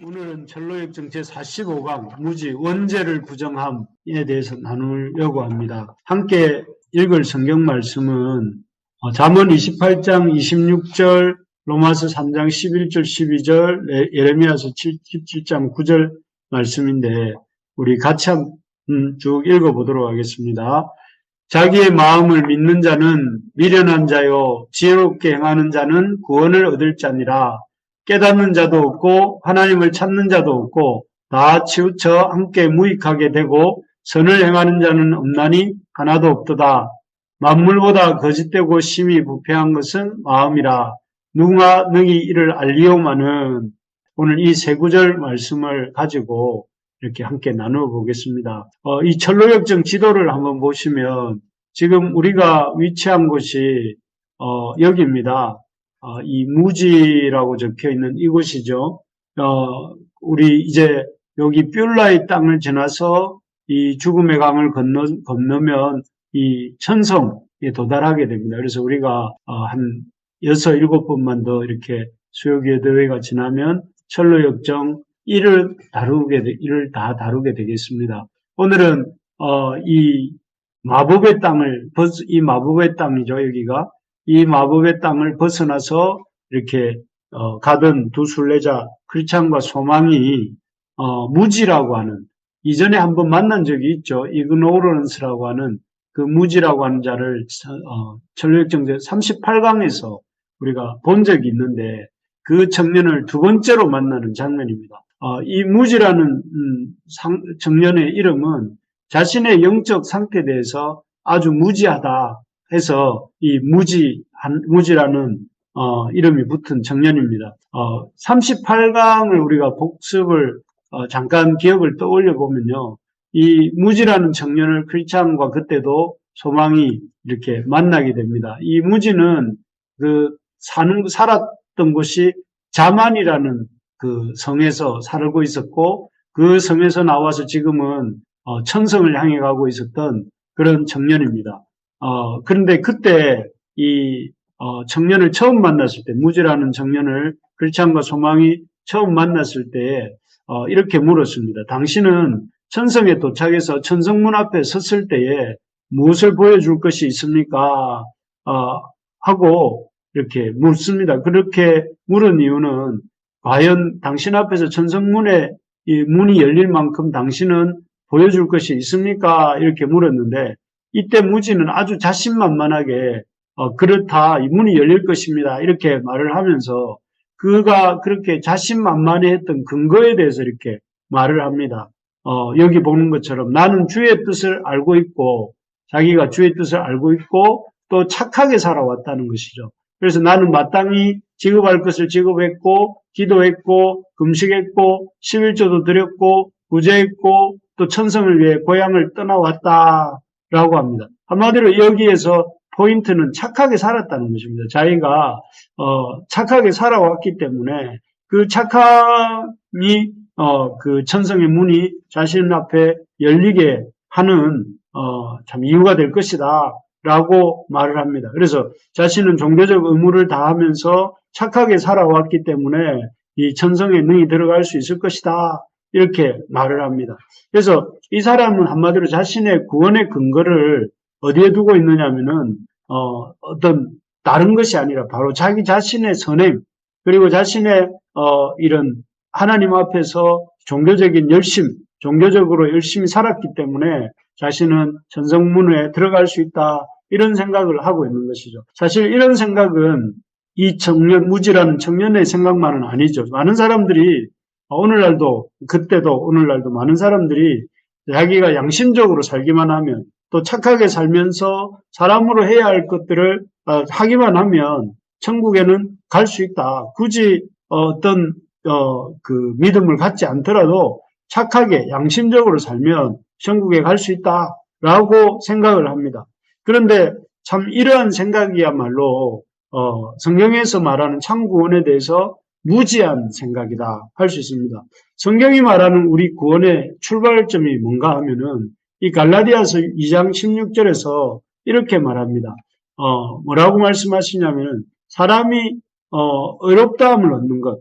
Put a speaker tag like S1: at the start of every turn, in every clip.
S1: 오늘은 철로역정 제45강 무지 원죄를 부정함에 대해서 나누려고 합니다. 함께 읽을 성경 말씀은 잠언 28장 26절, 로마서 3장 11절 12절, 예레미야서 17장 9절 말씀인데 우리 같이 쭉 읽어보도록 하겠습니다. 자기의 마음을 믿는 자는 미련한 자요 지혜롭게 행하는 자는 구원을 얻을 자니라. 깨닫는 자도 없고 하나님을 찾는 자도 없고 다 치우쳐 함께 무익하게 되고 선을 행하는 자는 없나니 하나도 없도다. 만물보다 거짓되고 심히 부패한 것은 마음이라. 누가 능히 이를 알리오마는. 오늘 이 세 구절 말씀을 가지고 이렇게 함께 나누어 보겠습니다. 이 철로역정 지도를 한번 보시면 지금 우리가 위치한 곳이 여기입니다. 이 무지라고 적혀 있는 이곳이죠. 우리 이제 여기 뷸라의 땅을 지나서 이 죽음의 강을 건너면 이 천성에 도달하게 됩니다. 그래서 우리가 한 6, 7번만 더 이렇게 수요기회대회가 지나면 철로역정 1을 다 다루게 되겠습니다. 오늘은 이 마법의 땅이죠, 여기가. 이 마법의 땅을 벗어나서 이렇게 가던 두 순례자 크리스찬과 소망이 무지라고 하는, 이전에 한번 만난 적이 있죠. 이그노런스라고 하는 그 무지라고 하는 자를 철로역정 38강에서 우리가 본 적이 있는데 그 청년을 두 번째로 만나는 장면입니다. 이 무지라는 청년의 이름은 자신의 영적 상태에 대해서 아주 무지하다 해서 이 무지라는 이름이 붙은 청년입니다. 38강을 우리가 복습을 잠깐 기억을 떠올려 보면요, 이 무지라는 청년을 크리스찬과 그때도 소망이 이렇게 만나게 됩니다. 이 무지는 살았던 곳이 자만이라는 그 성에서 살고 있었고, 그 성에서 나와서 지금은 천성을 향해 가고 있었던 그런 청년입니다. 그런데 그때 이 청년을 처음 만났을 때, 무지라는 청년을 크리스찬과 소망이 처음 만났을 때 이렇게 물었습니다. 당신은 천성에 도착해서 천성문 앞에 섰을 때에 무엇을 보여줄 것이 있습니까? 하고 이렇게 묻습니다. 그렇게 물은 이유는 과연 당신 앞에서 천성문에 이 문이 열릴 만큼 당신은 보여줄 것이 있습니까? 이렇게 물었는데, 이때 무지는 아주 자신만만하게 그렇다, 이 문이 열릴 것입니다, 이렇게 말을 하면서 그가 그렇게 자신만만해했던 근거에 대해서 이렇게 말을 합니다. 여기 보는 것처럼 나는 주의 뜻을 알고 있고, 자기가 주의 뜻을 알고 있고 또 착하게 살아왔다는 것이죠. 그래서 나는 마땅히 지급할 것을 지급했고, 기도했고, 금식했고, 11조도 드렸고, 구제했고, 또 천성을 위해 고향을 떠나왔다라고 합니다. 한마디로 여기에서 포인트는 착하게 살았다는 것입니다. 자기가 착하게 살아왔기 때문에 그 착함이 그 천성의 문이 자신 앞에 열리게 하는 참 이유가 될 것이다 라고 말을 합니다. 그래서 자신은 종교적 의무를 다하면서 착하게 살아왔기 때문에 이 천성에 능히 들어갈 수 있을 것이다, 이렇게 말을 합니다. 그래서 이 사람은 한마디로 자신의 구원의 근거를 어디에 두고 있느냐면은 어떤 다른 것이 아니라 바로 자기 자신의 선행, 그리고 자신의 이런 하나님 앞에서 종교적인 열심, 종교적으로 열심히 살았기 때문에 자신은 천성문에 들어갈 수 있다, 이런 생각을 하고 있는 것이죠. 사실 이런 생각은 이 무지라는 청년의 생각만은 아니죠. 많은 사람들이 오늘날도, 그때도 오늘날도 많은 사람들이 자기가 양심적으로 살기만 하면, 또 착하게 살면서 사람으로 해야 할 것들을 하기만 하면 천국에는 갈 수 있다. 굳이 어떤 그 믿음을 갖지 않더라도 착하게 양심적으로 살면 천국에 갈 수 있다라고 생각을 합니다. 그런데 참 이러한 생각이야말로 성경에서 말하는 참 구원에 대해서 무지한 생각이다 할 수 있습니다. 성경이 말하는 우리 구원의 출발점이 뭔가 하면은 이 갈라디아서 2장 16절에서 이렇게 말합니다. 뭐라고 말씀하시냐면 사람이 의롭다함을 얻는 것,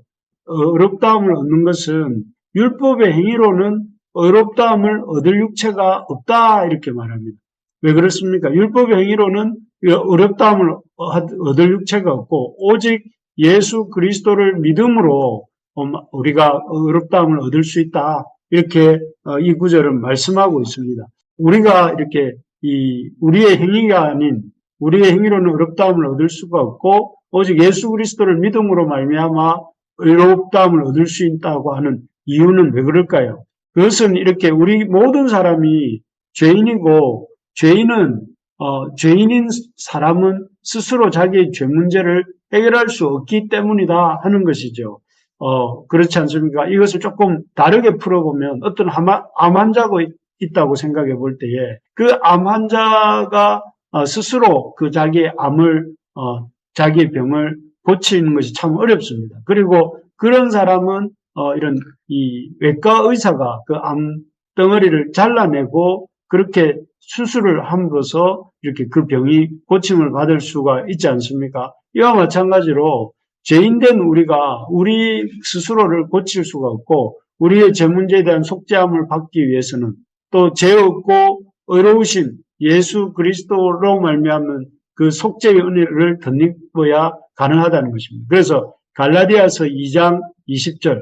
S1: 의롭다함을 얻는 것은 율법의 행위로는 의롭다함을 얻을 육체가 없다 이렇게 말합니다. 왜 그렇습니까? 율법의 행위로는 의롭다함을 얻을 육체가 없고 오직 예수 그리스도를 믿음으로 우리가 의롭다함을 얻을 수 있다. 이렇게 이 구절은 말씀하고 있습니다. 우리가 이렇게 우리의 행위가 아닌 우리의 행위로는 의롭다함을 얻을 수가 없고 오직 예수 그리스도를 믿음으로 말미암아 의롭다함을 얻을 수 있다고 하는 이유는 왜 그럴까요? 그것은 이렇게 우리 모든 사람이 죄인이고 죄인인 사람은 스스로 자기의 죄 문제를 해결할 수 없기 때문이다 하는 것이죠. 그렇지 않습니까? 이것을 조금 다르게 풀어보면 어떤 암 환자가 있다고 생각해 볼 때에 그 암 환자가 스스로 그 자기의 자기의 병을 고치는 것이 참 어렵습니다. 그리고 그런 사람은 이런 외과 의사가 그 암 덩어리를 잘라내고 그렇게 수술을 함으로써 이렇게 그 병이 고침을 받을 수가 있지 않습니까? 이와 마찬가지로 죄인된 우리가 우리 스스로를 고칠 수가 없고 우리의 죄 문제에 대한 속죄함을 받기 위해서는 또 죄 없고 의로우신 예수 그리스도로 말미암는 그 속죄의 은혜를 덧입어야 가능하다는 것입니다. 그래서 갈라디아서 2장 20절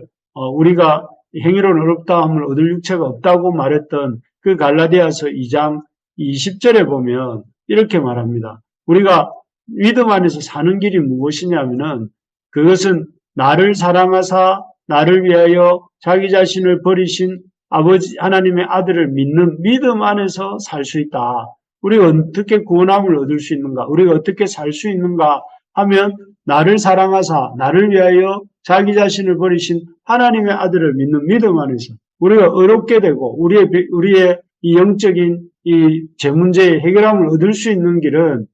S1: 우리가 행위로는 의롭다함을 얻을 육체가 없다고 말했던 그 갈라디아서 2장 20절에 보면 이렇게 말합니다. 우리가 믿음 안에서 사는 길이 무엇이냐면은 그것은 나를 사랑하사 나를 위하여 자기 자신을 버리신 아버지 하나님의 아들을 믿는 믿음 안에서 살 수 있다. 우리가 어떻게 구원함을 얻을 수 있는가? 우리가 어떻게 살 수 있는가 하면 나를 사랑하사 나를 위하여 자기 자신을 버리신 하나님의 아들을 믿는 믿음 안에서 우리가 의롭게 되고 우리의 이 영적인 이 죄 문제의 해결함을 얻을 수 있는 길은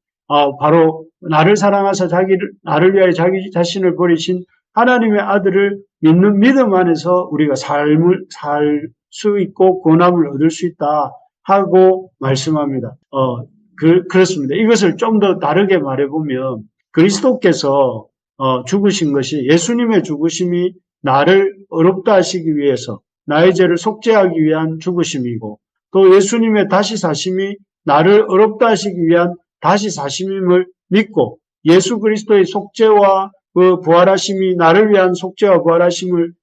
S1: 바로 나를 사랑하사 나를 위하여 자기 자신을 버리신 하나님의 아들을 믿는 믿음 안에서 우리가 삶을 살 수 있고 구원함을 얻을 수 있다 하고 말씀합니다. 그렇습니다. 이것을 좀 더 다르게 말해보면 그리스도께서 죽으신 것이 예수님의 죽으심이 나를 의롭다 하시기 위해서 나의 죄를 속죄하기 위한 죽으심이고 또 예수님의 다시 사심이 나를 의롭다 하시기 위한 다시 사심임을 믿고 예수 그리스도의 속죄와 그 부활하심이 나를 위한 속죄와 부활하심을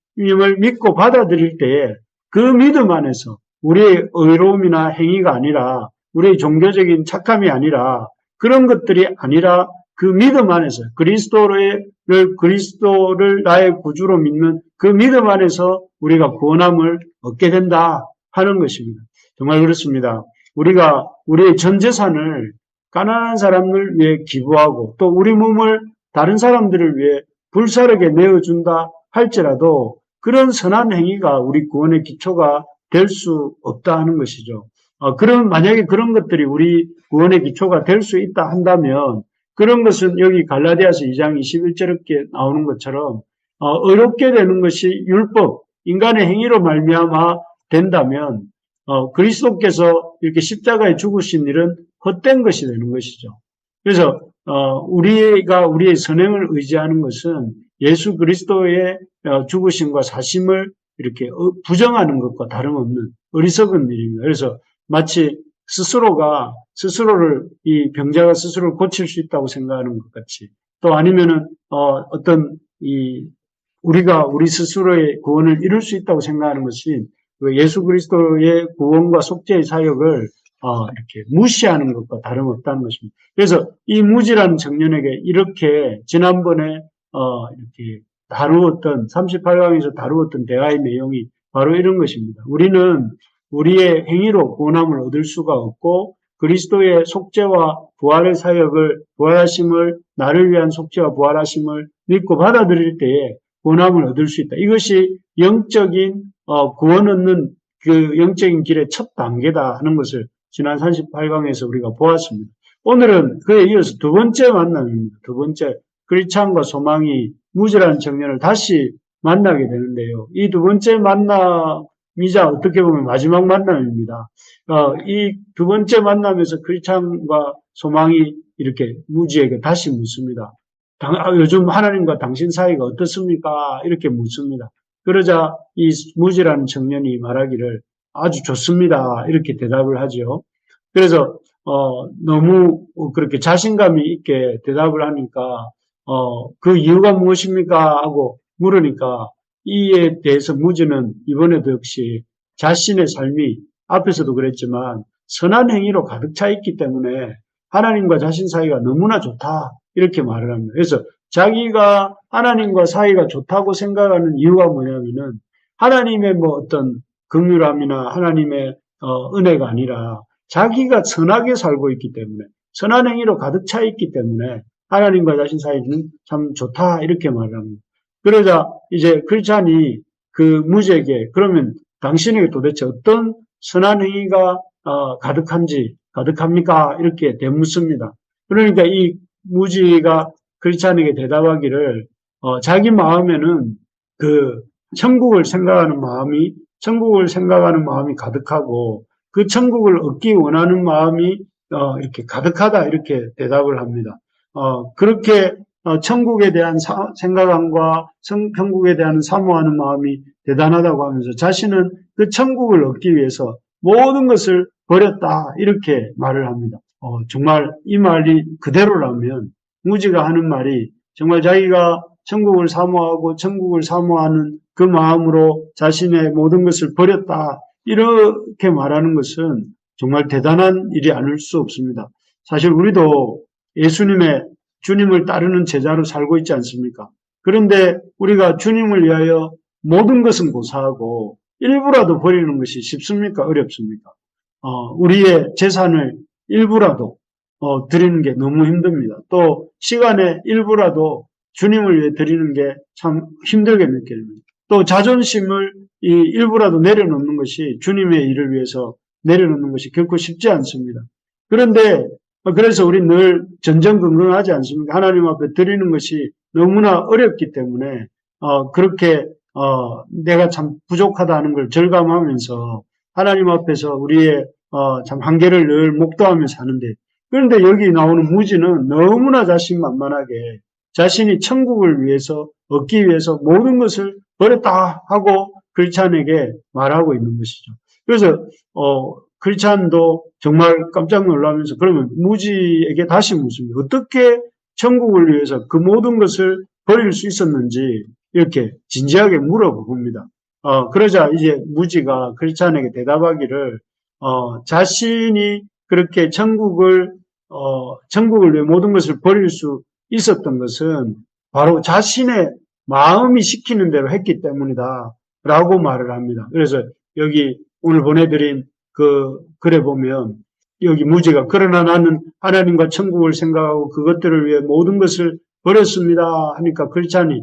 S1: 믿고 받아들일 때에 그 믿음 안에서 우리의 의로움이나 행위가 아니라 우리의 종교적인 착함이 아니라 그런 것들이 아니라 그 믿음 안에서 그리스도를 나의 구주로 믿는 그 믿음 안에서 우리가 구원함을 얻게 된다 하는 것입니다. 정말 그렇습니다. 우리가 우리의 전 재산을 가난한 사람을 위해 기부하고 또 우리 몸을 다른 사람들을 위해 불사르게 내어준다 할지라도 그런 선한 행위가 우리 구원의 기초가 될 수 없다 하는 것이죠. 만약에 그런 것들이 우리 구원의 기초가 될 수 있다 한다면 그런 것은 여기 갈라디아서 2장 21절에 나오는 것처럼 의롭게 되는 것이 율법, 인간의 행위로 말미암아 된다면 그리스도께서 이렇게 십자가에 죽으신 일은 헛된 것이 되는 것이죠. 그래서 우리가 우리의 선행을 의지하는 것은 예수 그리스도의 죽으심과 사심을 이렇게 부정하는 것과 다름없는 어리석은 일입니다. 그래서 마치 이 병자가 스스로를 고칠 수 있다고 생각하는 것 같이 또 아니면은 우리가 우리 스스로의 구원을 이룰 수 있다고 생각하는 것이 예수 그리스도의 구원과 속죄의 사역을 이렇게 무시하는 것과 다름없다는 것입니다. 그래서 이 무지라는 청년에게 이렇게 지난번에 이렇게 다루었던 38강에서 다루었던 대화의 내용이 바로 이런 것입니다. 우리는 우리의 행위로 구원함을 얻을 수가 없고 그리스도의 속죄와 부활의 사역을 부활하심을 나를 위한 속죄와 부활하심을 믿고 받아들일 때에 구원함을 얻을 수 있다. 이것이 영적인 구원 얻는 그 영적인 길의 첫 단계다 하는 것을 지난 38강에서 우리가 보았습니다. 오늘은 그에 이어서 두 번째 만남입니다. 두 번째 크리스찬과 소망이 무지라는 청년을 다시 만나게 되는데요. 이 두 번째 만남이자 어떻게 보면 마지막 만남입니다. 이 두 번째 만남에서 크리스찬과 소망이 이렇게 무지에게 다시 묻습니다. 요즘 하나님과 당신 사이가 어떻습니까? 이렇게 묻습니다. 그러자 이 무지라는 청년이 말하기를 아주 좋습니다. 이렇게 대답을 하죠. 그래서 너무 그렇게 자신감이 있게 대답을 하니까 그 이유가 무엇입니까? 하고 물으니까 이에 대해서 무지는 이번에도 역시 자신의 삶이 앞에서도 그랬지만 선한 행위로 가득 차 있기 때문에 하나님과 자신 사이가 너무나 좋다. 이렇게 말을 합니다. 그래서 자기가 하나님과 사이가 좋다고 생각하는 이유가 뭐냐면은 하나님의 뭐 어떤 긍휼함이나 하나님의 은혜가 아니라 자기가 선하게 살고 있기 때문에 선한 행위로 가득 차 있기 때문에 하나님과 자신 사이는 참 좋다 이렇게 말을 합니다. 그러자 이제 크리스찬이 그 무지에게 그러면 당신에게 도대체 어떤 선한 행위가 가득합니까? 이렇게 되묻습니다. 그러니까 이 무지가 크리스찬에게 대답하기를 자기 마음에는 그 천국을 생각하는 마음이 가득하고 그 천국을 얻기 원하는 마음이 이렇게 가득하다 이렇게 대답을 합니다. 그렇게 천국에 대한 생각함과 천국에 대한 사모하는 마음이 대단하다고 하면서 자신은 그 천국을 얻기 위해서 모든 것을 버렸다 이렇게 말을 합니다. 정말 이 말이 그대로라면 무지가 하는 말이 정말 자기가 천국을 사모하고 천국을 사모하는 그 마음으로 자신의 모든 것을 버렸다 이렇게 말하는 것은 정말 대단한 일이 아닐 수 없습니다. 사실 우리도 주님을 따르는 제자로 살고 있지 않습니까? 그런데 우리가 주님을 위하여 모든 것은 고사하고 일부라도 버리는 것이 쉽습니까? 어렵습니까? 우리의 재산을 일부라도 드리는 게 너무 힘듭니다. 또 시간의 일부라도 주님을 위해 드리는 게 참 힘들게 느껴집니다. 또 자존심을 일부라도 내려놓는 것이 주님의 일을 위해서 내려놓는 것이 결코 쉽지 않습니다. 그런데 그래서 우리 늘 전전긍긍하지 않습니까? 하나님 앞에 드리는 것이 너무나 어렵기 때문에 그렇게 내가 참 부족하다는 걸 절감하면서 하나님 앞에서 우리의 참 한계를 늘 목도하며 사는데 그런데 여기 나오는 무지는 너무나 자신만만하게 자신이 천국을 위해서 얻기 위해서 모든 것을 버렸다 하고 크리스찬에게 말하고 있는 것이죠. 그래서 크리스찬도 정말 깜짝 놀라면서 그러면 무지에게 다시 묻습니다. 어떻게 천국을 위해서 그 모든 것을 버릴 수 있었는지 이렇게 진지하게 물어봅니다. 그러자 이제 무지가 크리스찬에게 대답하기를 자신이 그렇게 천국을 위해 모든 것을 버릴 수 있었던 것은 바로 자신의 마음이 시키는 대로 했기 때문이다 라고 말을 합니다. 그래서 여기 오늘 보내드린 그 글에 보면 여기 무지가 그러나 나는 하나님과 천국을 생각하고 그것들을 위해 모든 것을 버렸습니다 하니까 크리스찬이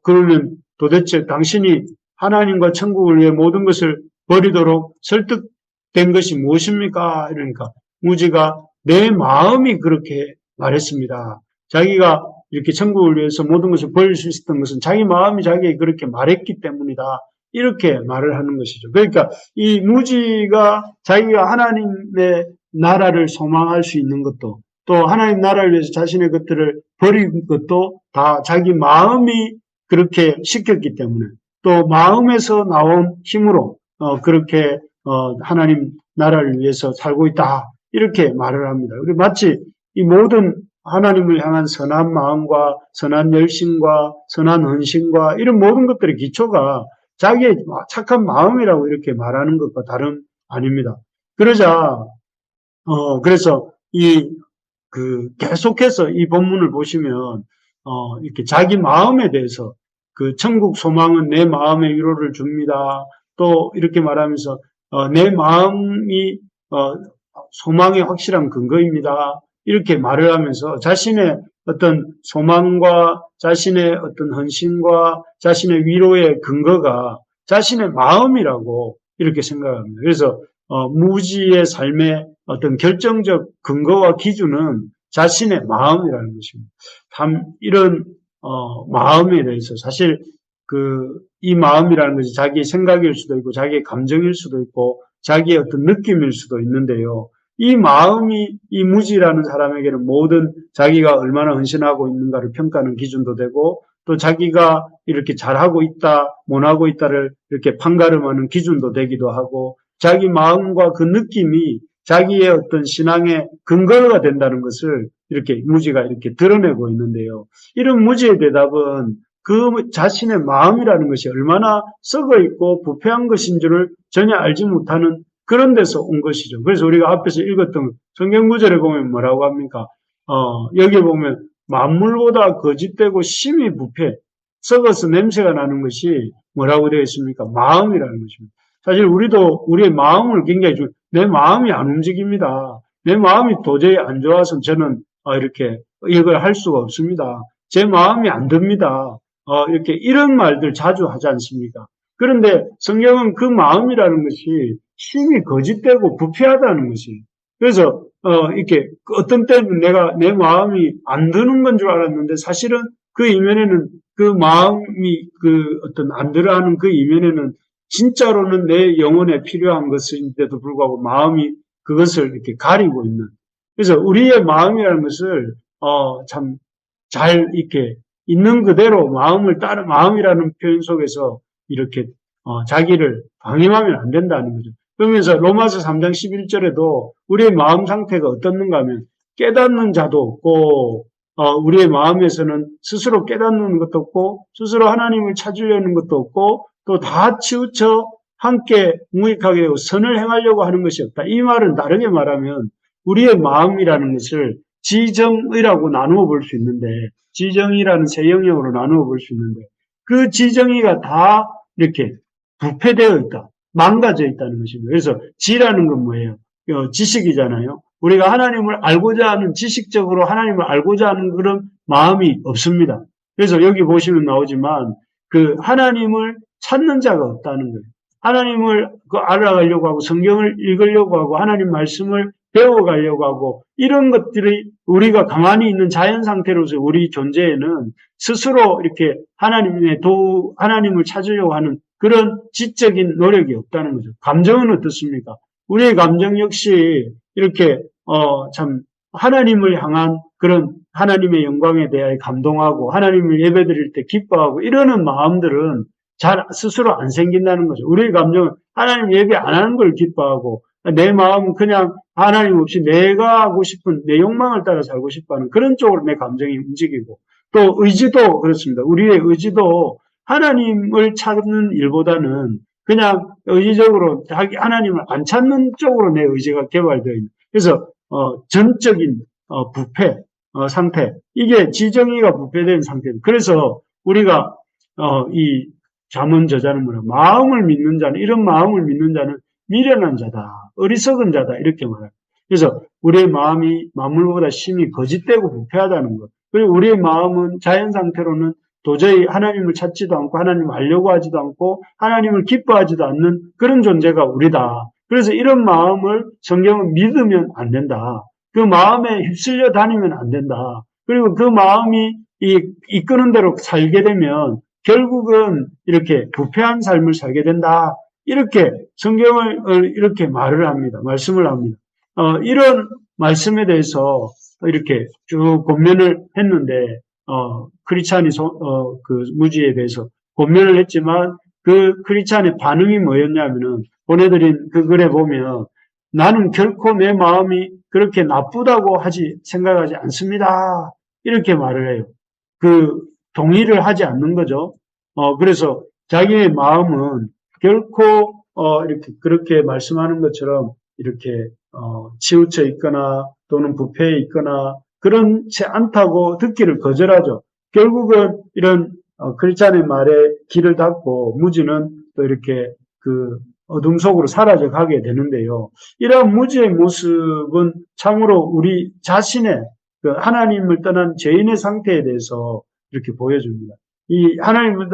S1: 그러면 도대체 당신이 하나님과 천국을 위해 모든 것을 버리도록 설득된 것이 무엇입니까? 이러니까 무지가 내 마음이 그렇게 말했습니다. 자기가 이렇게 천국을 위해서 모든 것을 버릴 수 있었던 것은 자기 마음이 자기에게 그렇게 말했기 때문이다. 이렇게 말을 하는 것이죠. 그러니까 이 무지가 자기가 하나님의 나라를 소망할 수 있는 것도 또 하나님 나라를 위해서 자신의 것들을 버린 것도 다 자기 마음이 그렇게 시켰기 때문에 또 마음에서 나온 힘으로 그렇게 하나님 나라를 위해서 살고 있다. 이렇게 말을 합니다. 그리고 마치 이 모든 하나님을 향한 선한 마음과 선한 열심과 선한 헌신과 이런 모든 것들의 기초가 자기의 착한 마음이라고 이렇게 말하는 것과 다름 아닙니다. 그러자 그래서 계속해서 이 본문을 보시면 이렇게 자기 마음에 대해서 그 천국 소망은 내 마음에 위로를 줍니다. 또 이렇게 말하면서 내 마음이 소망의 확실한 근거입니다. 이렇게 말을 하면서 자신의 어떤 소망과 자신의 어떤 헌신과 자신의 위로의 근거가 자신의 마음이라고 이렇게 생각합니다. 그래서 무지의 삶의 어떤 결정적 근거와 기준은 자신의 마음이라는 것입니다. 참 이런 마음에 대해서 사실 이 마음이라는 것이 자기의 생각일 수도 있고 자기의 감정일 수도 있고 자기의 어떤 느낌일 수도 있는데요. 이 마음이 이 무지라는 사람에게는 모든 자기가 얼마나 헌신하고 있는가를 평가하는 기준도 되고 또 자기가 이렇게 잘하고 있다, 못하고 있다를 이렇게 판가름하는 기준도 되기도 하고 자기 마음과 그 느낌이 자기의 어떤 신앙의 근거가 된다는 것을 이렇게 무지가 이렇게 드러내고 있는데요. 이런 무지의 대답은 그 자신의 마음이라는 것이 얼마나 썩어 있고 부패한 것인 줄을 전혀 알지 못하는 그런 데서 온 것이죠. 그래서 우리가 앞에서 읽었던 성경 구절에 보면 뭐라고 합니까? 여기 보면 만물보다 거짓되고 심히 부패, 썩어서 냄새가 나는 것이 뭐라고 되어 있습니까? 마음이라는 것입니다. 사실 우리도 우리의 마음을 굉장히 내 마음이 안 움직입니다. 내 마음이 도저히 안 좋아서 저는 이렇게 이걸 할 수가 없습니다. 제 마음이 안 듭니다. 이렇게 이런 말들 자주 하지 않습니까? 그런데 성경은 그 마음이라는 것이 심히 거짓되고 부패하다는 것이. 그래서 이렇게 어떤 때는 내가 내 마음이 안 드는 건 줄 알았는데 사실은 그 이면에는 그 마음이 그 어떤 안 들어하는 그 이면에는 진짜로는 내 영혼에 필요한 것인데도 불구하고 마음이 그것을 이렇게 가리고 있는. 그래서 우리의 마음이라는 것을 참 잘 이렇게 있는 그대로 마음을 따라 마음이라는 표현 속에서 이렇게 자기를 방임하면 안 된다는 거죠. 그러면서 로마서 3장 11절에도 우리의 마음 상태가 어떻는가 하면 깨닫는 자도 없고 우리의 마음에서는 스스로 깨닫는 것도 없고 스스로 하나님을 찾으려는 것도 없고 또 다 치우쳐 함께 무익하게 선을 행하려고 하는 것이 없다. 이 말은 다르게 말하면 우리의 마음이라는 것을 지정의라고 나누어 볼 수 있는데 지정의라는 세 영역으로 나누어 볼 수 있는데 그 지정의가 다 이렇게 부패되어 있다. 망가져 있다는 것입니다. 그래서 지라는 건 뭐예요? 지식이잖아요. 우리가 하나님을 알고자 하는 지식적으로 하나님을 알고자 하는 그런 마음이 없습니다. 그래서 여기 보시면 나오지만 그 하나님을 찾는 자가 없다는 거예요. 하나님을 알아가려고 하고 성경을 읽으려고 하고 하나님 말씀을 배워가려고 하고 이런 것들이 우리가 가만히 있는 자연 상태로서 우리 존재에는 스스로 이렇게 하나님을 찾으려고 하는 그런 지적인 노력이 없다는 거죠. 감정은 어떻습니까? 우리의 감정 역시 이렇게 참 하나님을 향한 그런 하나님의 영광에 대하여 감동하고 하나님을 예배드릴 때 기뻐하고 이러는 마음들은 잘 스스로 안 생긴다는 거죠. 우리의 감정은 하나님 예배 안 하는 걸 기뻐하고 내 마음은 그냥 하나님 없이 내가 하고 싶은 내 욕망을 따라 살고 싶어하는 그런 쪽으로 내 감정이 움직이고 또 의지도 그렇습니다. 우리의 의지도 하나님을 찾는 일보다는 그냥 의지적으로 자기 하나님을 안 찾는 쪽으로 내 의지가 개발되어 있는. 그래서 전적인 부패 상태 이게 지정의가 부패된 상태입니다. 그래서 우리가 이 잠언 저자는 뭐라 마음을 믿는 자는 이런 마음을 믿는 자는 미련한 자다, 어리석은 자다 이렇게 말해요. 그래서 우리의 마음이 만물보다 심히 거짓되고 부패하다는 것. 그리고 우리의 마음은 자연 상태로는 도저히 하나님을 찾지도 않고 하나님을 알려고 하지도 않고 하나님을 기뻐하지도 않는 그런 존재가 우리다. 그래서 이런 마음을 성경은 믿으면 안 된다. 그 마음에 휩쓸려 다니면 안 된다. 그리고 그 마음이 이끄는 대로 살게 되면 결국은 이렇게 부패한 삶을 살게 된다. 이렇게 성경을 이렇게 말을 합니다. 말씀을 합니다. 이런 말씀에 대해서 이렇게 쭉 권면을 했는데 크리스찬이 그 무지에 대해서 권면을 했지만 그 크리스찬의 반응이 뭐였냐면은 보내드린 그 글에 보면 나는 결코 내 마음이 그렇게 나쁘다고 생각하지 않습니다. 이렇게 말을 해요. 그 동의를 하지 않는 거죠. 그래서 자기의 마음은 결코 이렇게 그렇게 말씀하는 것처럼 이렇게 치우쳐 있거나 또는 부패해 있거나 그렇지 않다고 듣기를 거절하죠. 결국은 이런 크리스찬의 말에 귀를 닫고 무지는 또 이렇게 그 어둠 속으로 사라져 가게 되는데요. 이러한 무지의 모습은 참으로 우리 자신의 그 하나님을 떠난 죄인의 상태에 대해서 이렇게 보여줍니다. 이 하나님을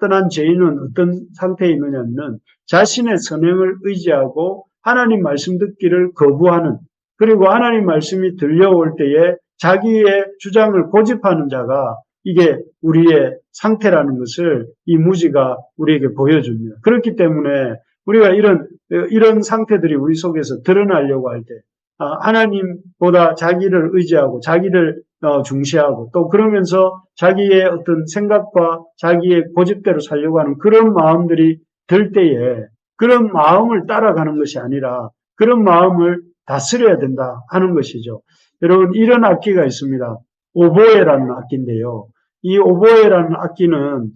S1: 떠난 죄인은 어떤 상태에 있느냐면 자신의 선행을 의지하고 하나님 말씀 듣기를 거부하는 그리고 하나님 말씀이 들려올 때에 자기의 주장을 고집하는 자가 이게 우리의 상태라는 것을 이 무지가 우리에게 보여줍니다. 그렇기 때문에 우리가 이런 상태들이 우리 속에서 드러나려고 할 때 하나님보다 자기를 의지하고 자기를 중시하고 또 그러면서 자기의 어떤 생각과 자기의 고집대로 살려고 하는 그런 마음들이 들 때에 그런 마음을 따라가는 것이 아니라 그런 마음을 다스려야 된다 하는 것이죠. 여러분, 이런 악기가 있습니다. 오보에라는 악기인데요. 이 오보에라는 악기는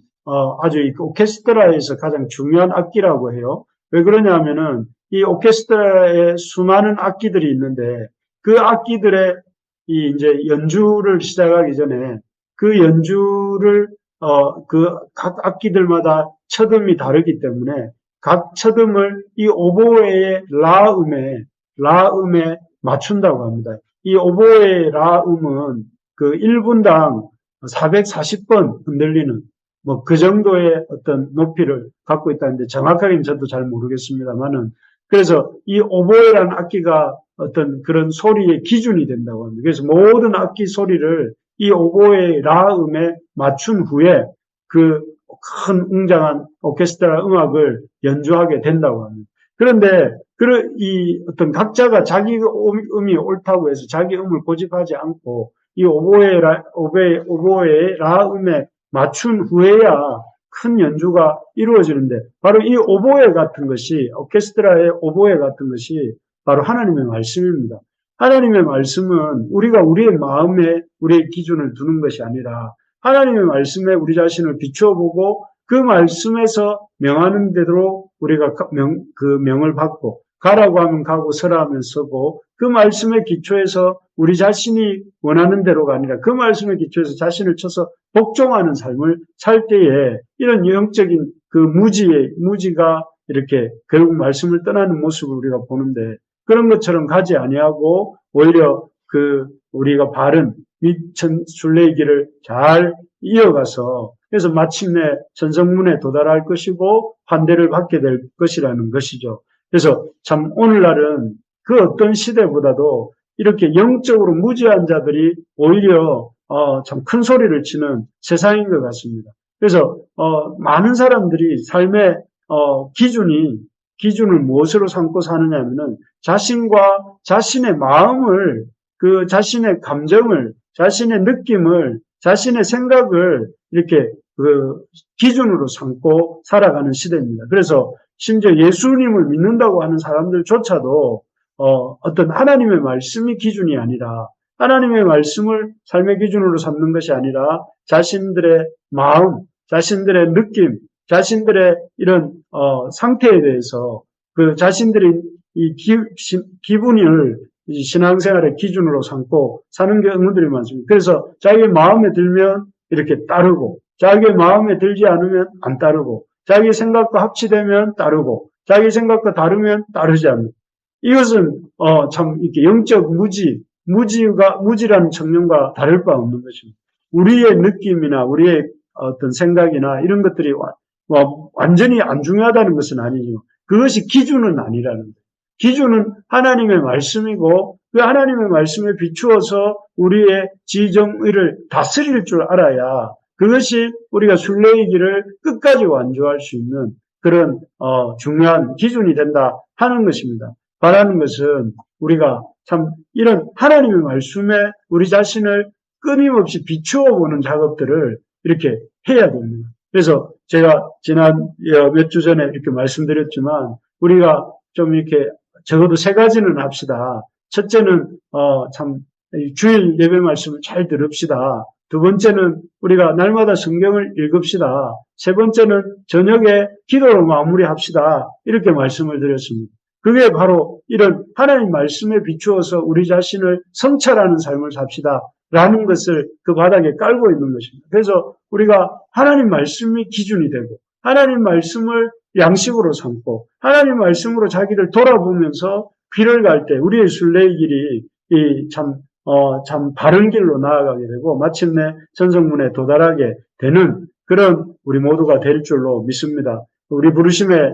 S1: 아주 오케스트라에서 가장 중요한 악기라고 해요. 왜 그러냐면은 이 오케스트라에 수많은 악기들이 있는데 그 악기들의 이 이제 연주를 시작하기 전에 그 연주를 그 각 악기들마다 첫 음이 다르기 때문에 각 첫 음을 이 오보에의 라음에 맞춘다고 합니다. 이 오보에의 라음은 그 1분당 440번 흔들리는 뭐 그 정도의 어떤 높이를 갖고 있다는데 정확하게는 저도 잘 모르겠습니다만은 그래서 이 오보에라는 악기가 어떤 그런 소리의 기준이 된다고 합니다. 그래서 모든 악기 소리를 이 오보의 라음에 맞춘 후에 그 큰 웅장한 오케스트라 음악을 연주하게 된다고 합니다. 그런데 이 어떤 각자가 자기 음이 옳다고 해서 자기 음을 고집하지 않고 이 오보의 라음에 맞춘 후에야 큰 연주가 이루어지는데 바로 이 오보에 같은 것이 오케스트라의 오보에 같은 것이 바로 하나님의 말씀입니다. 하나님의 말씀은 우리가 우리의 마음에 우리의 기준을 두는 것이 아니라 하나님의 말씀에 우리 자신을 비추어 보고 그 말씀에서 명하는 대로 우리가 그 명을 받고 가라고 하면 가고 서라 하면 서고 그 말씀의 기초에서 우리 자신이 원하는 대로가 아니라 그 말씀의 기초에서 자신을 쳐서 복종하는 삶을 살 때에 이런 영적인 그 무지가 이렇게 결국 말씀을 떠나는 모습을 우리가 보는데 그런 것처럼 가지 아니하고 오히려 그 우리가 바른 미천 순례의 길을 잘 이어가서 그래서 마침내 천성문에 도달할 것이고 환대를 받게 될 것이라는 것이죠. 그래서 참 오늘날은 그 어떤 시대보다도 이렇게 영적으로 무지한 자들이 오히려 참 큰 소리를 치는 세상인 것 같습니다. 그래서 많은 사람들이 삶의 기준을 무엇으로 삼고 사느냐면은 자신과 자신의 마음을 그 자신의 감정을 자신의 느낌을 자신의 생각을 이렇게 그 기준으로 삼고 살아가는 시대입니다. 그래서 심지어 예수님을 믿는다고 하는 사람들조차도 어떤 하나님의 말씀이 기준이 아니라 하나님의 말씀을 삶의 기준으로 삼는 것이 아니라 자신들의 마음, 자신들의 느낌, 자신들의 이런 상태에 대해서 그 자신들의 이 기분을 신앙생활의 기준으로 삼고 사는 경우들이 많습니다. 그래서 자기 마음에 들면 이렇게 따르고 자기 마음에 들지 않으면 안 따르고 자기 생각과 합치되면 따르고 자기 생각과 다르면 따르지 않는 이것은 참 이렇게 영적 무지라는 청년과 다를 바 없는 것입니다. 우리의 느낌이나 우리의 어떤 생각이나 이런 것들이 완전히 안 중요하다는 것은 아니지만 그것이 기준은 아니라는 거예요. 기준은 하나님의 말씀이고 그 하나님의 말씀에 비추어서 우리의 지정의를 다스릴 줄 알아야 그것이 우리가 순례의 길을 끝까지 완주할 수 있는 그런 중요한 기준이 된다 하는 것입니다. 바라는 것은 우리가 참 이런 하나님의 말씀에 우리 자신을 끊임없이 비추어 보는 작업들을 이렇게 해야 됩니다. 그래서 제가 지난 몇 주 전에 이렇게 말씀드렸지만 우리가 좀 이렇게 적어도 세 가지는 합시다. 첫째는 참 주일 예배 말씀을 잘 들읍시다. 두 번째는 우리가 날마다 성경을 읽읍시다. 세 번째는 저녁에 기도로 마무리합시다. 이렇게 말씀을 드렸습니다. 그게 바로 이런 하나님 말씀에 비추어서 우리 자신을 성찰하는 삶을 삽시다. 라는 것을 그 바닥에 깔고 있는 것입니다. 그래서 우리가 하나님 말씀이 기준이 되고 하나님 말씀을 양식으로 삼고 하나님 말씀으로 자기를 돌아보면서 길을 갈 때 우리의 순례의 길이 참 바른 길로 나아가게 되고 마침내 천성문에 도달하게 되는 그런 우리 모두가 될 줄로 믿습니다. 우리 부르심의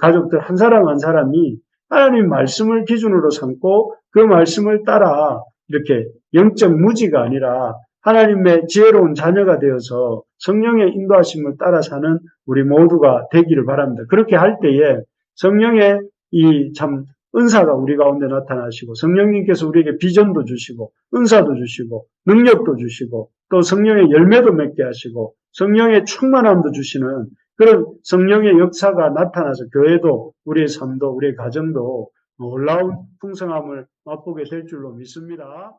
S1: 가족들 한 사람 한 사람이 하나님 말씀을 기준으로 삼고 그 말씀을 따라 이렇게 영적 무지가 아니라 하나님의 지혜로운 자녀가 되어서 성령의 인도하심을 따라 사는 우리 모두가 되기를 바랍니다. 그렇게 할 때에 성령의 이 참 은사가 우리 가운데 나타나시고 성령님께서 우리에게 비전도 주시고 은사도 주시고 능력도 주시고 또 성령의 열매도 맺게 하시고 성령의 충만함도 주시는 그런 성령의 역사가 나타나서 교회도 우리의 삶도 우리의 가정도 놀라운 풍성함을 맛보게 될 줄로 믿습니다.